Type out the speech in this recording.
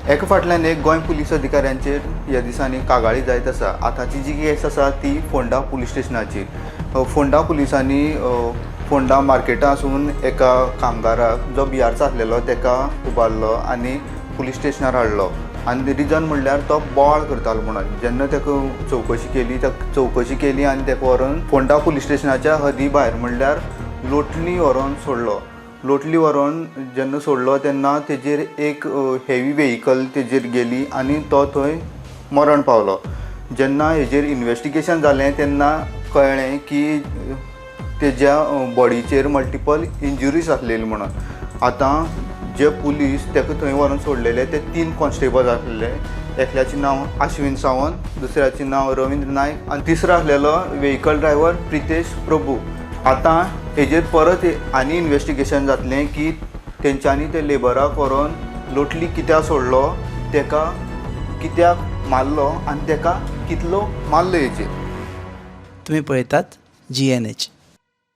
एका फाटल्यान एक गोंय पुलीस अधिकाऱ्यांचेर ह्या दिसांनी कागाळी जायत आसा। आतांची जी केस आसा ती फोंडा पुलीस स्टेशनाची। फोंडा पुलिसांनी फोंडा मार्केटांसून एका कामगाराक जो बिहारचो आसलेलो तेका उबारलो आनी पुलीस स्टेशनार हाडलो आनी रिजन म्हणल्यार तो बोवाळ करतालो म्हणून। जेन्ना ताका चवकशी केली आनी ताका व्हरून फोंडा पुलीस स्टेशनाच्या हदी भायर म्हणल्यार लोटली व्हरून सोडलो। लोटली व्हरून जेन्ना सोडलो तेन्ना तेजेर एक हेवी व्हेहिकल तेजेर गेली आनी तो थंय मरण पावलो। जेन्ना हेजेर इन्वेस्टिगेशन जालें तेन्ना कळ्ळें की तेज्या बॉडीचेर मल्टिपल इंजुरीज आसलेली म्हणून। आतां जे पुलीस ताका थंय व्हरून सोडलेले ते 3 कॉन्स्टेबल आसलेले। एकल्याचें नांव अश्विन सावंत, दुसऱ्याचें नांव रवींद्र नायक आनी तिसरो आसलेलो व्हेहिकल ड्रायव्हर प्रितेश प्रभू। आतां हेजेर परत आनी इन्वेस्टिगेशन जातलें की तेंच्यांनी ते लेबराक व्हरून लोटली कित्याक सोडलो, ताका कित्याक मारलो आनी ताका कितलो मारलो हेजेर। तुम्ही पळयतात GNH।